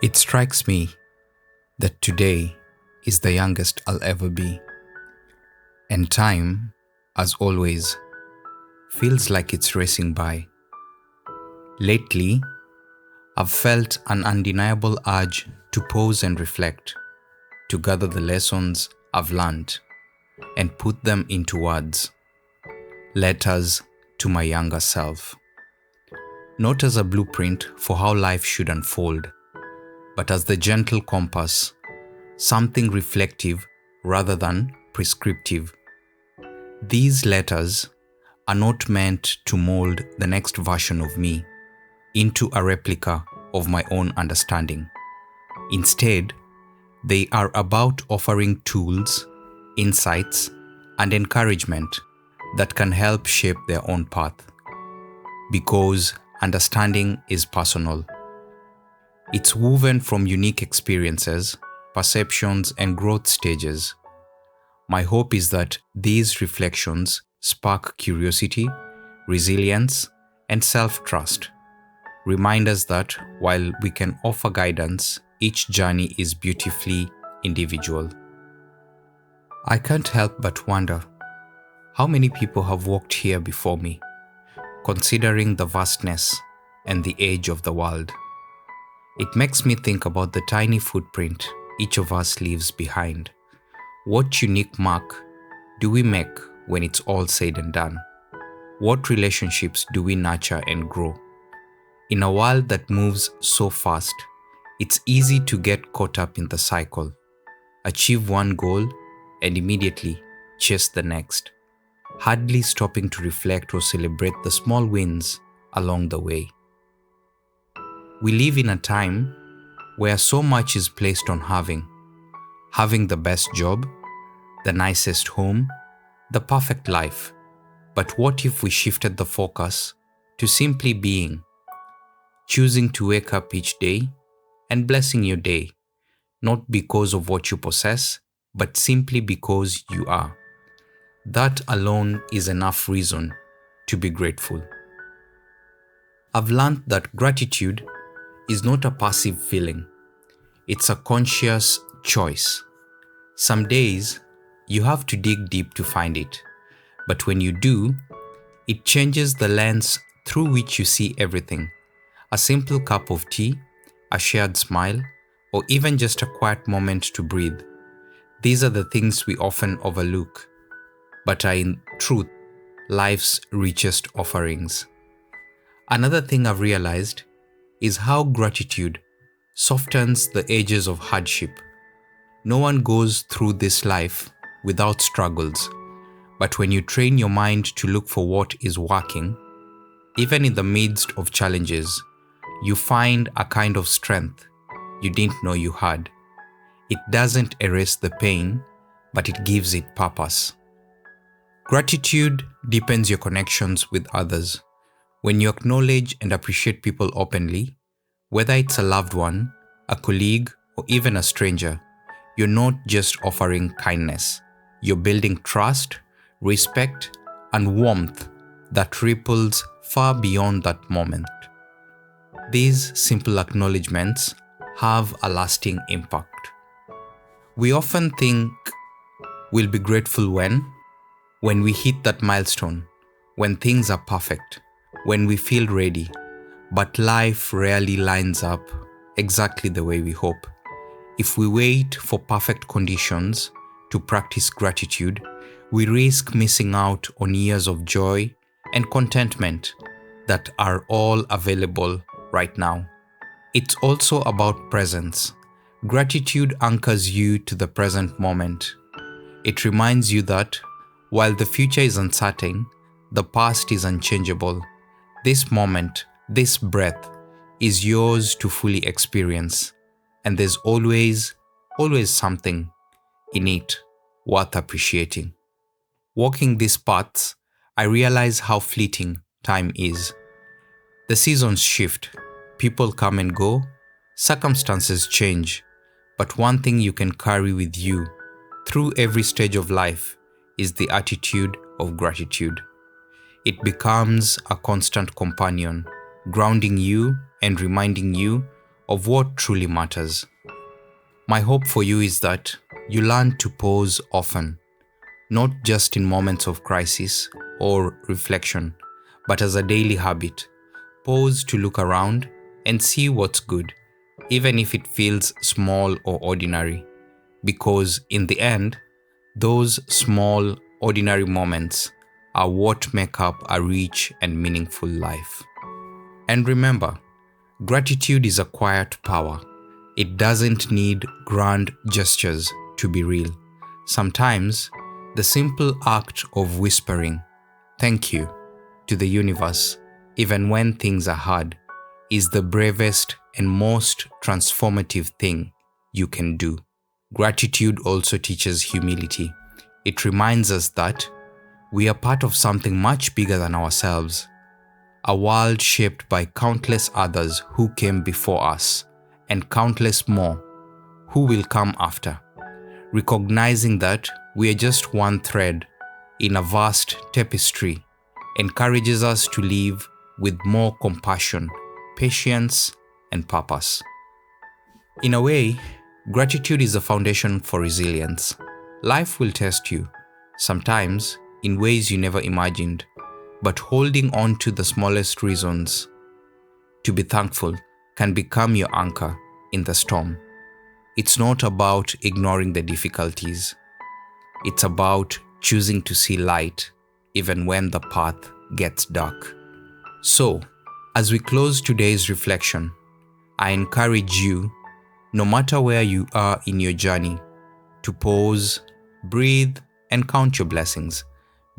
It strikes me that today is the youngest I'll ever be, and time, as always, feels like it's racing by. Lately, I've felt an undeniable urge to pause and reflect, to gather the lessons I've learned and put them into words, letters to my younger self. Not as a blueprint for how life should unfold, but as the gentle compass, something reflective rather than prescriptive. These letters are not meant to mold the next version of me into a replica of my own understanding. Instead, they are about offering tools, insights, and encouragement that can help shape their own path. Because understanding is personal. It's woven from unique experiences, perceptions, and growth stages. My hope is that these reflections spark curiosity, resilience, and self-trust. Remind us that while we can offer guidance, each journey is beautifully individual. I can't help but wonder how many people have walked here before me, considering the vastness and the age of the world. It makes me think about the tiny footprint each of us leaves behind. What unique mark do we make when it's all said and done? What relationships do we nurture and grow? In a world that moves so fast, it's easy to get caught up in the cycle, achieve one goal, and immediately chase the next, hardly stopping to reflect or celebrate the small wins along the way. We live in a time where so much is placed on having the best job, the nicest home, the perfect life. But what if we shifted the focus to simply being, choosing to wake up each day and blessing your day, not because of what you possess, but simply because you are. That alone is enough reason to be grateful. I've learned that gratitude is not a passive feeling. It's a conscious choice. Some days, you have to dig deep to find it. But when you do, it changes the lens through which you see everything. A simple cup of tea, a shared smile, or even just a quiet moment to breathe. These are the things we often overlook, but are in truth life's richest offerings. Another thing I've realized is how gratitude softens the edges of hardship. No one goes through this life without struggles, but when you train your mind to look for what is working, even in the midst of challenges, you find a kind of strength you didn't know you had. It doesn't erase the pain, but it gives it purpose. Gratitude deepens your connections with others. When you acknowledge and appreciate people openly, whether it's a loved one, a colleague, or even a stranger, you're not just offering kindness. You're building trust, respect, and warmth that ripples far beyond that moment. These simple acknowledgements have a lasting impact. We often think we'll be grateful when we hit that milestone, when things are perfect, when we feel ready, but life rarely lines up exactly the way we hope. If we wait for perfect conditions to practice gratitude, we risk missing out on years of joy and contentment that are all available right now. It's also about presence. Gratitude anchors you to the present moment. It reminds you that while the future is uncertain, the past is unchangeable. This moment, this breath, is yours to fully experience, and there's always something in it worth appreciating. Walking these paths, I realize how fleeting time is. The seasons shift, people come and go, circumstances change, but one thing you can carry with you through every stage of life is the attitude of gratitude. It becomes a constant companion, grounding you and reminding you of what truly matters. My hope for you is that you learn to pause often, not just in moments of crisis or reflection, but as a daily habit. Pause to look around and see what's good, even if it feels small or ordinary, because in the end, those small, ordinary moments are what make up a rich and meaningful life. And remember, gratitude is a quiet power. It doesn't need grand gestures to be real. Sometimes, the simple act of whispering, "Thank you," to the universe, even when things are hard, is the bravest and most transformative thing you can do. Gratitude also teaches humility. It reminds us that we are part of something much bigger than ourselves, a world shaped by countless others who came before us, and countless more who will come after. Recognizing that we are just one thread in a vast tapestry encourages us to live with more compassion, patience, and purpose. In a way, gratitude is the foundation for resilience. Life will test you, sometimes in ways you never imagined, but holding on to the smallest reasons to be thankful can become your anchor in the storm. It's not about ignoring the difficulties. It's about choosing to see light even when the path gets dark. So, as we close today's reflection, I encourage you, no matter where you are in your journey, to pause, breathe, and count your blessings.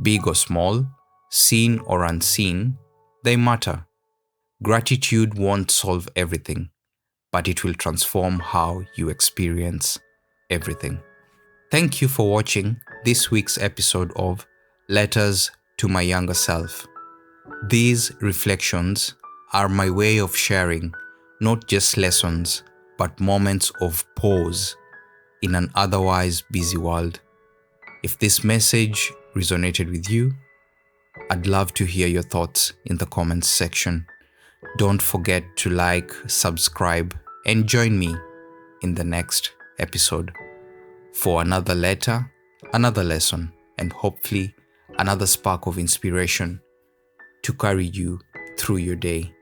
Big or small, seen or unseen, they matter. Gratitude won't solve everything, but it will transform how you experience everything. Thank you for watching this week's episode of Letters to My Younger Self. These reflections are my way of sharing not just lessons, but moments of pause in an otherwise busy world. If this message resonated with you, I'd love to hear your thoughts in the comments section. Don't forget to like, subscribe, and join me in the next episode for another letter, another lesson, and hopefully another spark of inspiration to carry you through your day.